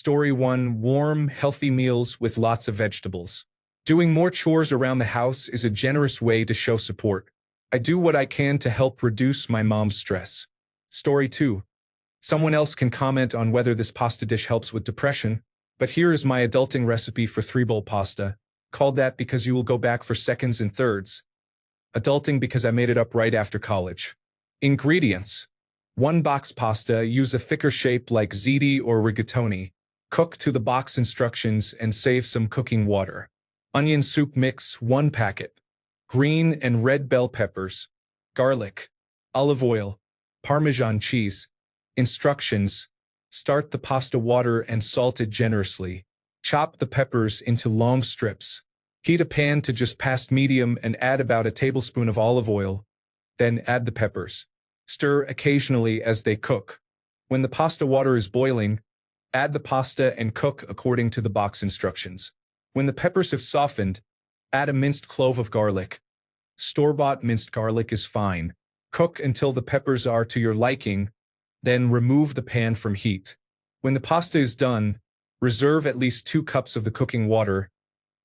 Story 1. Warm, healthy meals with lots of vegetables. Doing more chores around the house is a generous way to show support. I do what I can to help reduce my mom's stress. Story 2. Someone else can comment on whether this pasta dish helps with depression, but here is my adulting recipe for 3-bowl pasta. Called that because you will go back for seconds and thirds. Adulting because I made it up right after college. Ingredients. 1 box pasta, use a thicker shape like ziti or rigatoni. Cook to the box instructions and save some cooking water. Onion soup mix, 1 packet. Green and red bell peppers. Garlic. Olive oil. Parmesan cheese. Instructions. Start the pasta water and salt it generously. Chop the peppers into long strips. Heat a pan to just past medium and add about a tablespoon of olive oil. Then add the peppers. Stir occasionally as they cook. When the pasta water is boiling, add the pasta and cook according to the box instructions. When the peppers have softened, add a minced clove of garlic. Store-bought minced garlic is fine. Cook until the peppers are to your liking, then remove the pan from heat. When the pasta is done, reserve at least 2 cups of the cooking water,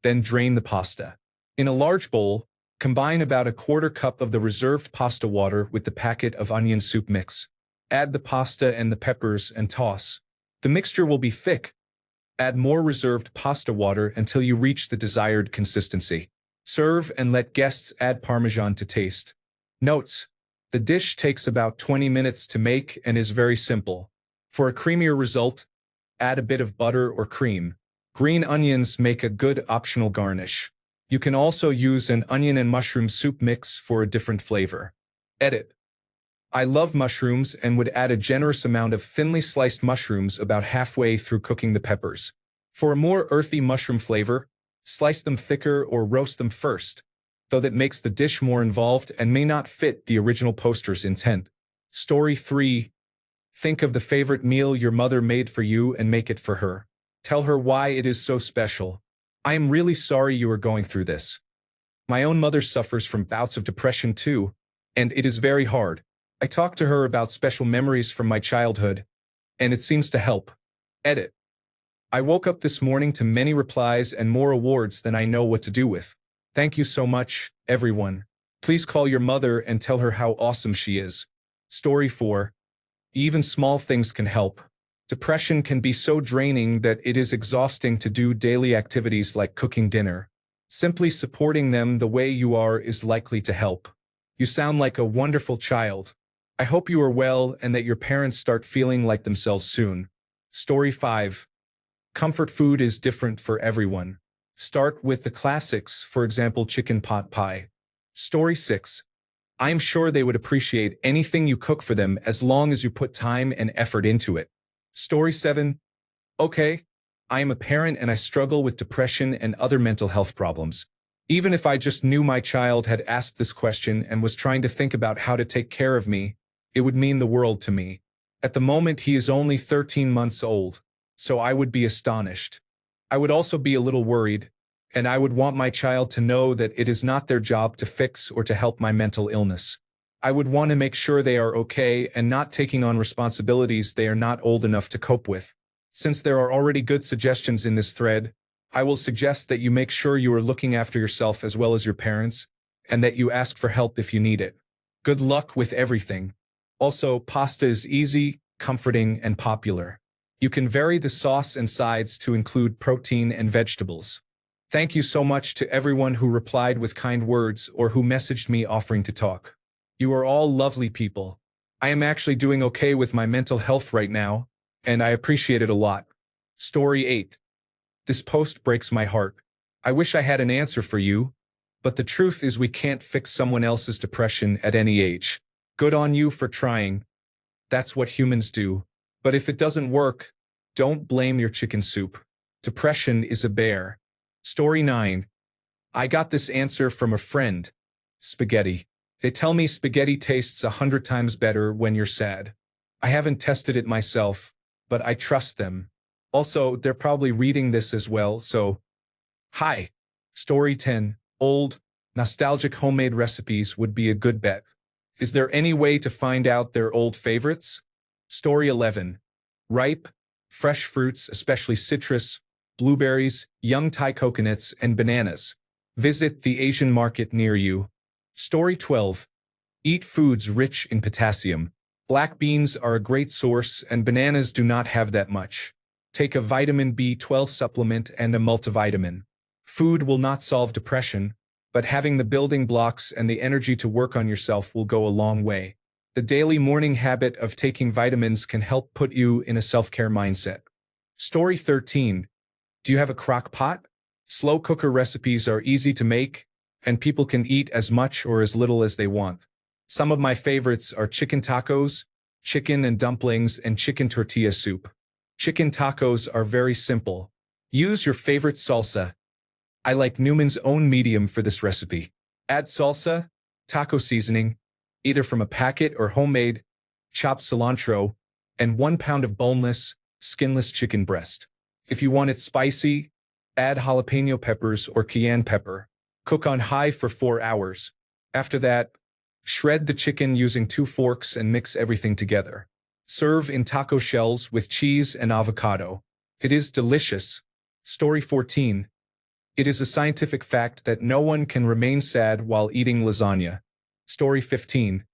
then drain the pasta. In a large bowl, combine about a 1/4 cup of the reserved pasta water with the packet of onion soup mix. Add the pasta and the peppers and toss. The mixture will be thick. Add more reserved pasta water until you reach the desired consistency. Serve and let guests add Parmesan to taste. Notes: the dish takes about 20 minutes to make and is very simple. For a creamier result, add a bit of butter or cream. Green onions make a good optional garnish. You can also use an onion and mushroom soup mix for a different flavor. Edit. I love mushrooms and would add a generous amount of thinly sliced mushrooms about halfway through cooking the peppers. For a more earthy mushroom flavor, slice them thicker or roast them first, though that makes the dish more involved and may not fit the original poster's intent. Story 3. Think of the favorite meal your mother made for you and make it for her. Tell her why it is so special. I am really sorry you are going through this. My own mother suffers from bouts of depression too, and it is very hard. I talked to her about special memories from my childhood, and it seems to help. Edit. I woke up this morning to many replies and more awards than I know what to do with. Thank you so much, everyone. Please call your mother and tell her how awesome she is. Story 4. Even small things can help. Depression can be so draining that it is exhausting to do daily activities like cooking dinner. Simply supporting them the way you are is likely to help. You sound like a wonderful child. I hope you are well and that your parents start feeling like themselves soon. Story 5. Comfort food is different for everyone. Start with the classics, for example, chicken pot pie. Story 6. I am sure they would appreciate anything you cook for them as long as you put time and effort into it. Story 7. Okay, I am a parent and I struggle with depression and other mental health problems. Even if I just knew my child had asked this question and was trying to think about how to take care of me, it would mean the world to me. At the moment, he is only 13 months old, so I would be astonished. I would also be a little worried, and I would want my child to know that it is not their job to fix or to help my mental illness. I would want to make sure they are okay and not taking on responsibilities they are not old enough to cope with. Since there are already good suggestions in this thread, I will suggest that you make sure you are looking after yourself as well as your parents, and that you ask for help if you need it. Good luck with everything. Also, pasta is easy, comforting, and popular. You can vary the sauce and sides to include protein and vegetables. Thank you so much to everyone who replied with kind words or who messaged me offering to talk. You are all lovely people. I am actually doing okay with my mental health right now, and I appreciate it a lot. Story 8. This post breaks my heart. I wish I had an answer for you, but the truth is we can't fix someone else's depression at any age. Good on you for trying. That's what humans do. But if it doesn't work, don't blame your chicken soup. Depression is a bear. Story 9. I got this answer from a friend. Spaghetti. They tell me spaghetti tastes 100 times better when you're sad. I haven't tested it myself, but I trust them. Also, they're probably reading this as well, so... Hi. Story 10. Old, nostalgic homemade recipes would be a good bet. Is there any way to find out their old favorites? Story 11. Ripe, fresh fruits, especially citrus, blueberries, young Thai coconuts, and bananas. Visit the Asian market near you. Story 12. Eat foods rich in potassium. Black beans are a great source, and bananas do not have that much. Take a vitamin B12 supplement and a multivitamin. Food will not solve depression, but having the building blocks and the energy to work on yourself will go a long way. The daily morning habit of taking vitamins can help put you in a self-care mindset. Story 13. Do you have a crock pot? Slow cooker recipes are easy to make, and people can eat as much or as little as they want. Some of my favorites are chicken tacos, chicken and dumplings, and chicken tortilla soup. Chicken tacos are very simple. Use your favorite salsa. I like Newman's Own Medium for this recipe. Add salsa, taco seasoning, either from a packet or homemade, chopped cilantro, and 1 pound of boneless, skinless chicken breast. If you want it spicy, add jalapeno peppers or cayenne pepper. Cook on high for 4 hours. After that, shred the chicken using 2 forks and mix everything together. Serve in taco shells with cheese and avocado. It is delicious. Story 14. It is a scientific fact that no one can remain sad while eating lasagna. Story 15.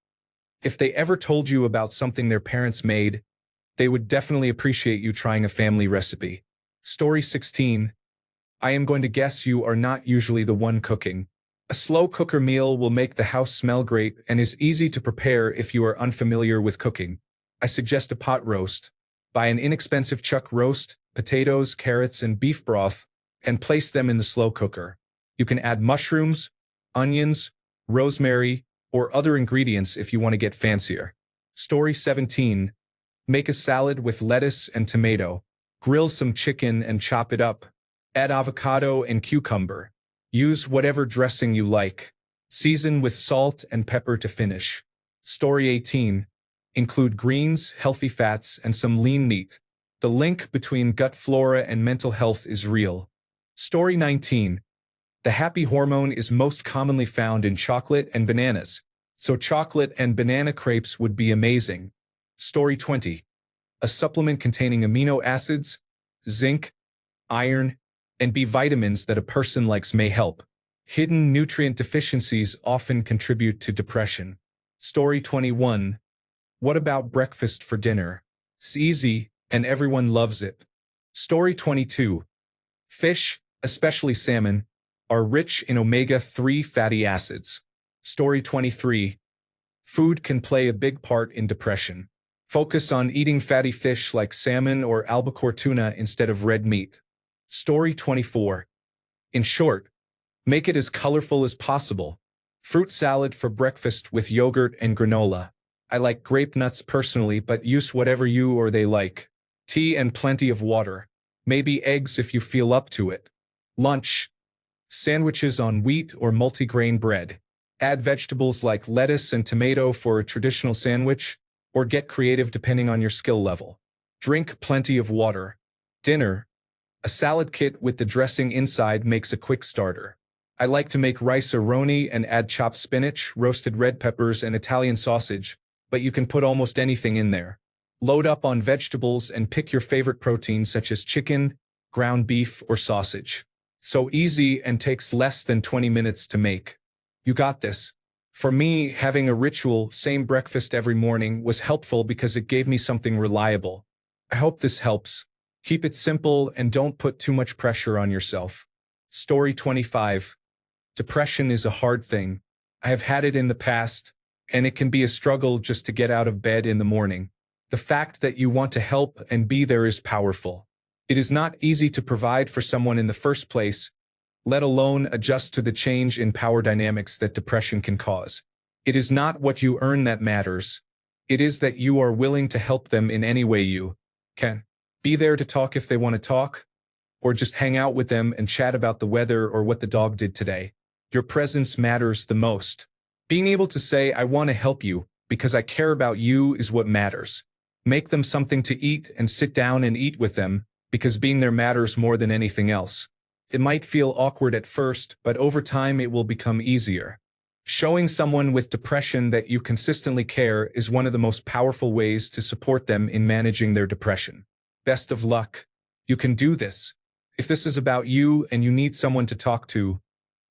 If they ever told you about something their parents made, they would definitely appreciate you trying a family recipe. Story 16. I am going to guess you are not usually the one cooking. A slow cooker meal will make the house smell great and is easy to prepare if you are unfamiliar with cooking. I suggest a pot roast. Buy an inexpensive chuck roast, potatoes, carrots, and beef broth, and place them in the slow cooker. You can add mushrooms, onions, rosemary, or other ingredients if you want to get fancier. Story 17. Make a salad with lettuce and tomato. Grill some chicken and chop it up. Add avocado and cucumber. Use whatever dressing you like. Season with salt and pepper to finish. Story 18. Include greens, healthy fats, and some lean meat. The link between gut flora and mental health is real. Story 19. The happy hormone is most commonly found in chocolate and bananas, so chocolate and banana crepes would be amazing. Story 20. A supplement containing amino acids, zinc, iron, and B vitamins that a person likes may help. Hidden nutrient deficiencies often contribute to depression. Story 21. What about breakfast for dinner? It's easy, and everyone loves it. Story 22. Fish, especially salmon, are rich in omega-3 fatty acids. Story 23. Food can play a big part in depression. Focus on eating fatty fish like salmon or albacore tuna instead of red meat. Story 24. In short, make it as colorful as possible. Fruit salad for breakfast with yogurt and granola. I like grape nuts personally, but use whatever you or they like. Tea and plenty of water. Maybe eggs if you feel up to it. Lunch. Sandwiches on wheat or multigrain bread. Add vegetables like lettuce and tomato for a traditional sandwich, or get creative depending on your skill level. Drink plenty of water. Dinner. A salad kit with the dressing inside makes a quick starter. I like to make rice-a-roni and add chopped spinach, roasted red peppers, and Italian sausage, but you can put almost anything in there. Load up on vegetables and pick your favorite protein such as chicken, ground beef, or sausage. So easy and takes less than 20 minutes to make. You got this. For me, having a ritual, same breakfast every morning, was helpful because it gave me something reliable. I hope this helps. Keep it simple and don't put too much pressure on yourself. Story 25. Depression is a hard thing. I have had it in the past, and it can be a struggle just to get out of bed in the morning. The fact that you want to help and be there is powerful. It is not easy to provide for someone in the first place, let alone adjust to the change in power dynamics that depression can cause. It is not what you earn that matters. It is that you are willing to help them in any way you can. Be there to talk if they want to talk, or just hang out with them and chat about the weather or what the dog did today. Your presence matters the most. Being able to say, I want to help you because I care about you is what matters. Make them something to eat and sit down and eat with them, because being there matters more than anything else. It might feel awkward at first, but over time it will become easier. Showing someone with depression that you consistently care is one of the most powerful ways to support them in managing their depression. Best of luck. You can do this. If this is about you and you need someone to talk to,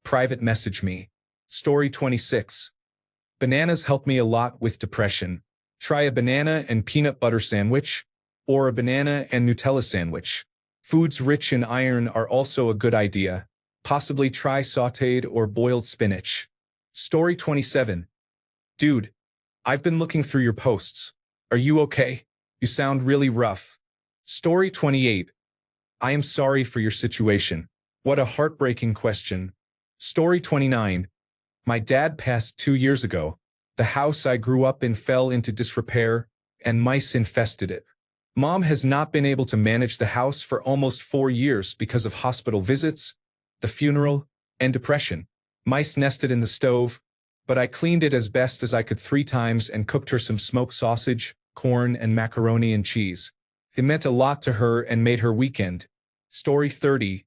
private message me. Story 26. Bananas help me a lot with depression. Try a banana and peanut butter sandwich, or a banana and Nutella sandwich. Foods rich in iron are also a good idea. Possibly try sautéed or boiled spinach. Story 27. Dude, I've been looking through your posts. Are you okay? You sound really rough. Story 28. I am sorry for your situation. What a heartbreaking question. Story 29. My dad passed 2 years ago. The house I grew up in fell into disrepair, and mice infested it. Mom has not been able to manage the house for almost 4 years because of hospital visits, the funeral, and depression. Mice nested in the stove, but I cleaned it as best as I could 3 times and cooked her some smoked sausage, corn, and macaroni and cheese. It meant a lot to her and made her weekend. Story 30.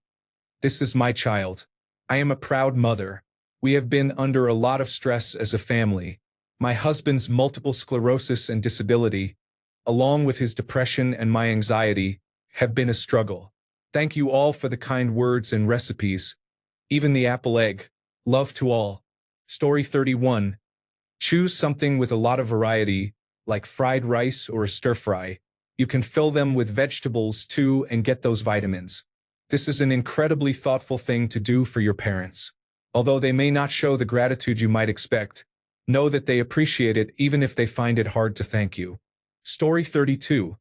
This is my child. I am a proud mother. We have been under a lot of stress as a family. My husband's multiple sclerosis and disability, along with his depression and my anxiety, have been a struggle. Thank you all for the kind words and recipes. Even the apple egg. Love to all. Story 31. Choose something with a lot of variety, like fried rice or a stir-fry. You can fill them with vegetables too and get those vitamins. This is an incredibly thoughtful thing to do for your parents. Although they may not show the gratitude you might expect, know that they appreciate it even if they find it hard to thank you. Story 32.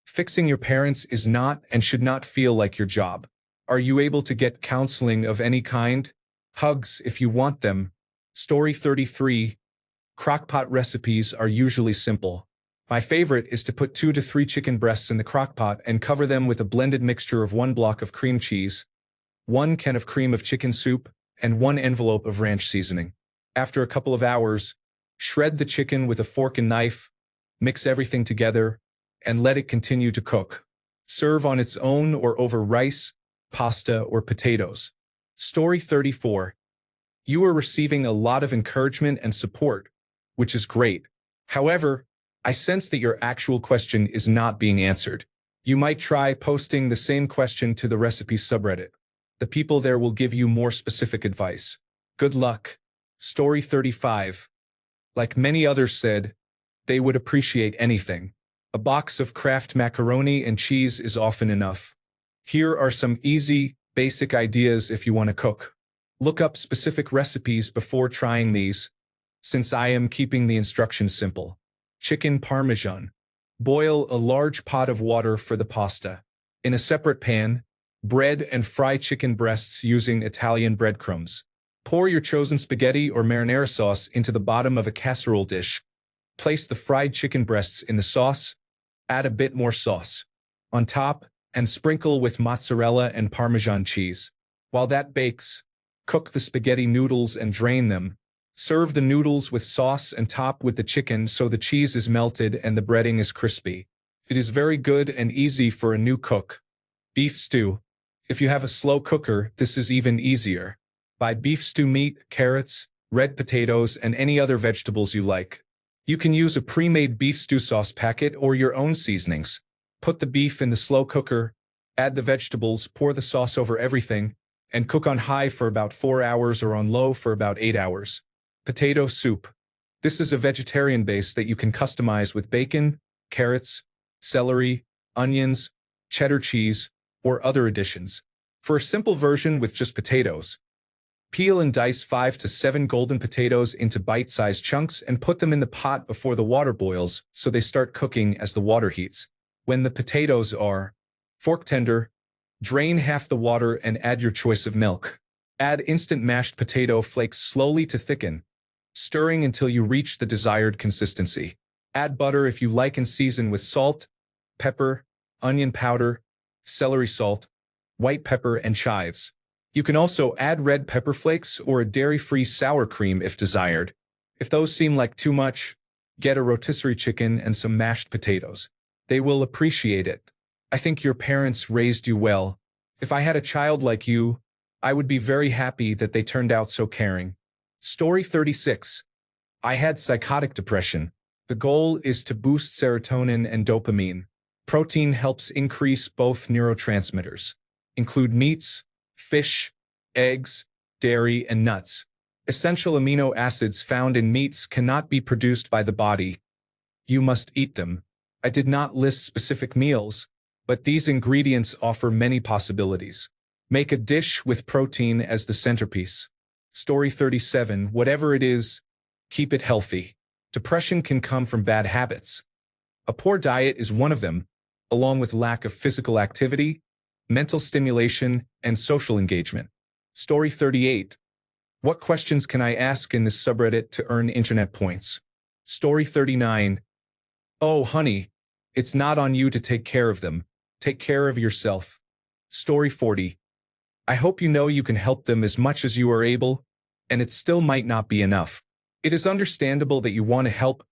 Fixing your parents is not and should not feel like your job. Are you able to get counseling of any kind? Hugs if you want them. Story 33. Crockpot recipes are usually simple. My favorite is to put 2 to 3 chicken breasts in the crockpot and cover them with a blended mixture of 1 block of cream cheese, 1 can of cream of chicken soup, and 1 envelope of ranch seasoning. After a couple of hours, shred the chicken with a fork and knife, mix everything together, and let it continue to cook. Serve on its own or over rice, pasta, or potatoes. Story 34. You are receiving a lot of encouragement and support, which is great. However, I sense that your actual question is not being answered. You might try posting the same question to the recipe subreddit. The people there will give you more specific advice. Good luck. Story 35. Like many others said, they would appreciate anything. A box of Kraft macaroni and cheese is often enough. Here are some easy, basic ideas if you want to cook. Look up specific recipes before trying these, since I am keeping the instructions simple. Chicken parmesan. Boil a large pot of water for the pasta. In a separate pan, bread and fry chicken breasts using Italian breadcrumbs. Pour your chosen spaghetti or marinara sauce into the bottom of a casserole dish. Place the fried chicken breasts in the sauce. Add a bit more sauce on top and sprinkle with mozzarella and Parmesan cheese. While that bakes, cook the spaghetti noodles and drain them. Serve the noodles with sauce and top with the chicken so the cheese is melted and the breading is crispy. It is very good and easy for a new cook. Beef stew. If you have a slow cooker, this is even easier. Buy beef stew meat, carrots, red potatoes, and any other vegetables you like. You can use a pre-made beef stew sauce packet or your own seasonings. Put the beef in the slow cooker, add the vegetables, pour the sauce over everything, and cook on high for about 4 hours or on low for about 8 hours. Potato soup. This is a vegetarian base that you can customize with bacon, carrots, celery, onions, cheddar cheese, or other additions. For a simple version with just potatoes, peel and dice 5 to 7 golden potatoes into bite-sized chunks and put them in the pot before the water boils so they start cooking as the water heats. When the potatoes are fork tender, drain half the water and add your choice of milk. Add instant mashed potato flakes slowly to thicken, stirring until you reach the desired consistency. Add butter if you like and season with salt, pepper, onion powder, celery salt, white pepper, and chives. You can also add red pepper flakes or a dairy-free sour cream if desired. If those seem like too much, get a rotisserie chicken and some mashed potatoes. They will appreciate it. I think your parents raised you well. If I had a child like you, I would be very happy that they turned out so caring. Story 36. I had psychotic depression. The goal is to boost serotonin and dopamine. Protein helps increase both neurotransmitters. Include meats, fish, eggs, dairy, and nuts. Essential amino acids found in meats cannot be produced by the body. You must eat them. I did not list specific meals, but these ingredients offer many possibilities. Make a dish with protein as the centerpiece. Story 37. Whatever it is, keep it healthy. Depression can come from bad habits. A poor diet is one of them, along with lack of physical activity, mental stimulation, and social engagement. Story 38. What questions can I ask in this subreddit to earn internet points? Story 39. Oh, honey, it's not on you to take care of them. Take care of yourself. Story 40. I hope you know you can help them as much as you are able, and it still might not be enough. It is understandable that you want to help,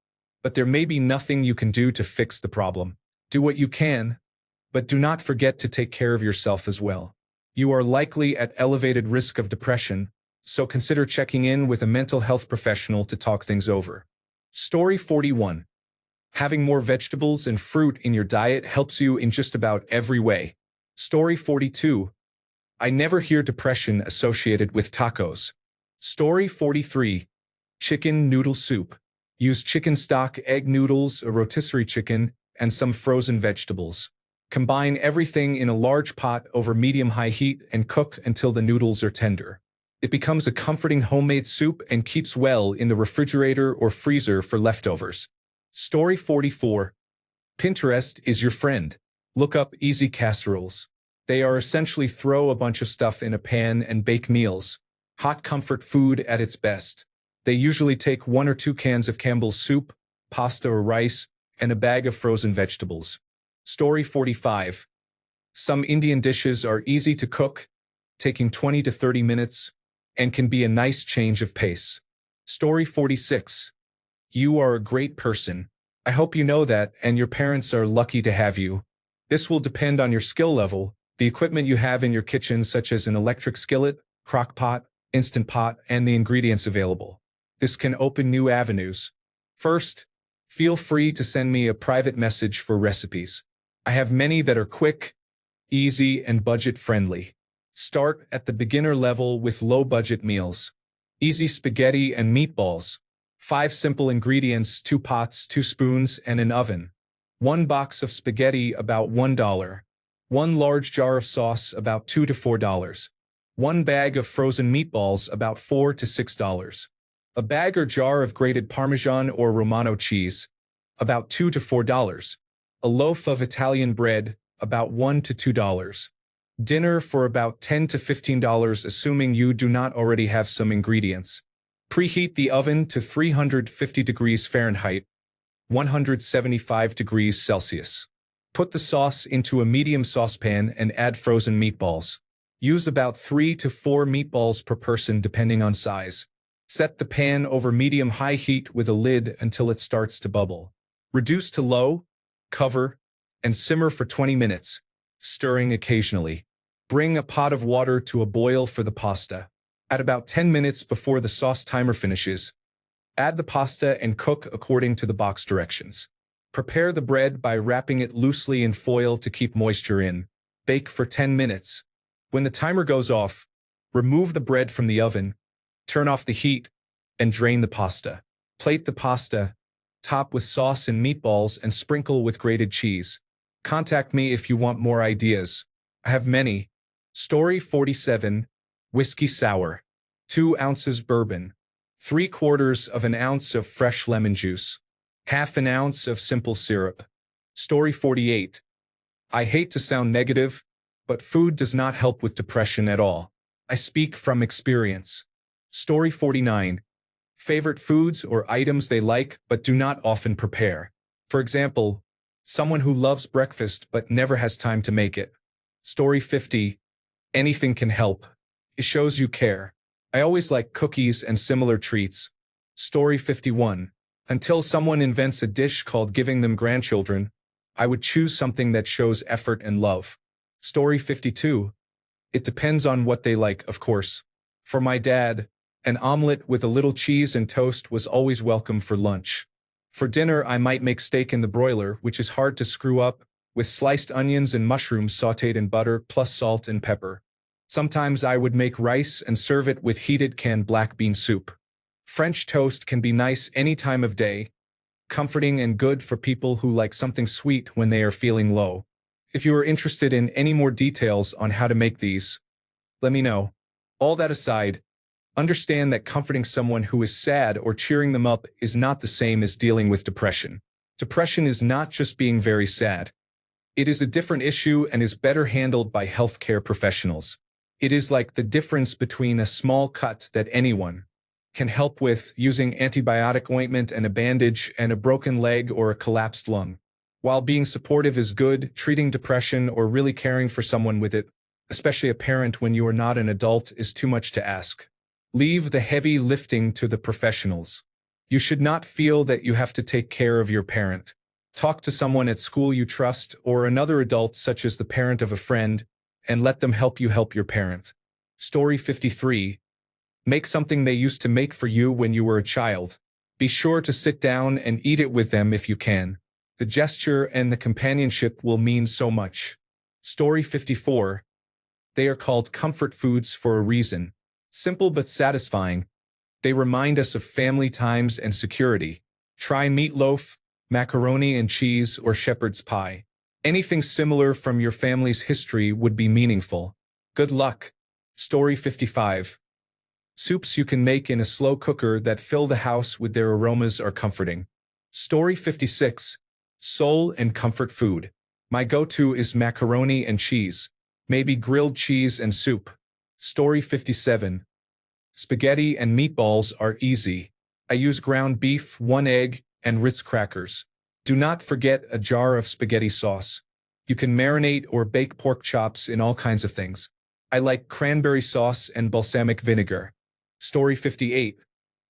but there may be nothing you can do to fix the problem. Do what you can, but do not forget to take care of yourself as well. You are likely at elevated risk of depression, so consider checking in with a mental health professional to talk things over. Story 41. Having more vegetables and fruit in your diet helps you in just about every way. Story 42. I never hear depression associated with tacos. Story 43. Chicken noodle soup. Use chicken stock, egg noodles, a rotisserie chicken, and some frozen vegetables. Combine everything in a large pot over medium-high heat and cook until the noodles are tender. It becomes a comforting homemade soup and keeps well in the refrigerator or freezer for leftovers. Story 44. Pinterest is your friend. Look up easy casseroles. They are essentially throw a bunch of stuff in a pan and bake meals. Hot comfort food at its best. They usually take 1 or 2 cans of Campbell's soup, pasta or rice, and a bag of frozen vegetables. Story 45. Some Indian dishes are easy to cook, taking 20 to 30 minutes, and can be a nice change of pace. Story 46. You are a great person. I hope you know that, and your parents are lucky to have you. This will depend on your skill level, the equipment you have in your kitchen such as an electric skillet, crock pot, instant pot, and the ingredients available. This can open new avenues. First, feel free to send me a private message for recipes. I have many that are quick, easy, and budget-friendly. Start at the beginner level with low-budget meals. Easy spaghetti and meatballs. 5 simple ingredients, 2 pots, 2 spoons, and an oven. 1 box of spaghetti, about $1. 1 large jar of sauce, about $2 to $4. 1 bag of frozen meatballs, about $4 to $6. A bag or jar of grated Parmesan or Romano cheese, about $2 to $4. A loaf of Italian bread, about $1 to $2. Dinner for about $10 to $15, assuming you do not already have some ingredients. Preheat the oven to 350 degrees Fahrenheit, 175 degrees Celsius. Put the sauce into a medium saucepan and add frozen meatballs. Use about 3 to 4 meatballs per person depending on size. Set the pan over medium-high heat with a lid until it starts to bubble. Reduce to low, cover, and simmer for 20 minutes, stirring occasionally. Bring a pot of water to a boil for the pasta. At about 10 minutes before the sauce timer finishes, add the pasta and cook according to the box directions. Prepare the bread by wrapping it loosely in foil to keep moisture in. Bake for 10 minutes. When the timer goes off, remove the bread from the oven, turn off the heat, and drain the pasta. Plate the pasta, top with sauce and meatballs, and sprinkle with grated cheese. Contact me if you want more ideas. I have many. Story 47. Whiskey sour. 2 ounces bourbon. 3/4 of an ounce of fresh lemon juice. 1/2 an ounce of simple syrup. Story 48. I hate to sound negative, but food does not help with depression at all. I speak from experience. Story 49. Favorite foods or items they like but do not often prepare. For example, someone who loves breakfast but never has time to make it. Story 50. Anything can help. It shows you care. I always like cookies and similar treats. Story 51. Until someone invents a dish called giving them grandchildren, I would choose something that shows effort and love. Story 52. It depends on what they like, of course. For my dad, an omelet with a little cheese and toast was always welcome for lunch. For dinner, I might make steak in the broiler, which is hard to screw up, with sliced onions and mushrooms sautéed in butter plus salt and pepper. Sometimes I would make rice and serve it with heated canned black bean soup. French toast can be nice any time of day, comforting and good for people who like something sweet when they are feeling low. If you are interested in any more details on how to make these, let me know. All that aside, understand that comforting someone who is sad or cheering them up is not the same as dealing with depression. Depression is not just being very sad. It is a different issue and is better handled by healthcare professionals. It is like the difference between a small cut that anyone can help with using antibiotic ointment and a bandage and a broken leg or a collapsed lung. While being supportive is good, treating depression or really caring for someone with it, especially a parent when you are not an adult, is too much to ask. Leave the heavy lifting to the professionals. You should not feel that you have to take care of your parent. Talk to someone at school you trust or another adult such as the parent of a friend and let them help you help your parent. Story 53. Make something they used to make for you when you were a child. Be sure to sit down and eat it with them if you can. The gesture and the companionship will mean so much. Story 54. They are called comfort foods for a reason. Simple but satisfying. They remind us of family times and security. Try meatloaf, macaroni and cheese, or shepherd's pie. Anything similar from your family's history would be meaningful. Good luck. Story 55. Soups you can make in a slow cooker that fill the house with their aromas are comforting. Story 56. Soul and comfort food. My go-to is macaroni and cheese, maybe grilled cheese and soup. Story 57. Spaghetti and meatballs are easy. I use ground beef, 1 egg, and Ritz crackers. Do not forget a jar of spaghetti sauce. You can marinate or bake pork chops in all kinds of things. I like cranberry sauce and balsamic vinegar. Story 58.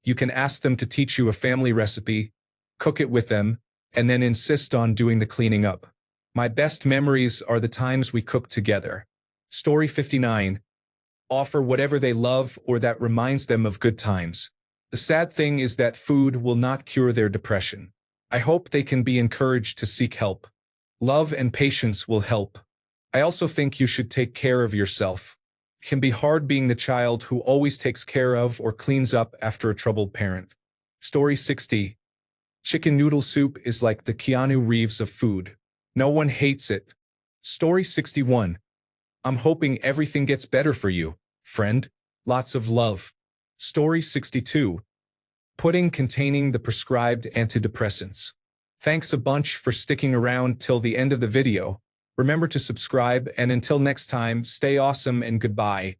You can ask them to teach you a family recipe, cook it with them, and then insist on doing the cleaning up. My best memories are the times we cooked together. Story 59. Offer whatever they love or that reminds them of good times. The sad thing is that food will not cure their depression. I hope they can be encouraged to seek help. Love and patience will help. I also think you should take care of yourself. It can be hard being the child who always takes care of or cleans up after a troubled parent. Story 60. Chicken noodle soup is like the Keanu Reeves of food. No one hates it. Story 61. I'm hoping everything gets better for you, friend. Lots of love. Story 62. Pudding containing the prescribed antidepressants. Thanks a bunch for sticking around till the end of the video. Remember to subscribe, and until next time, stay awesome and goodbye.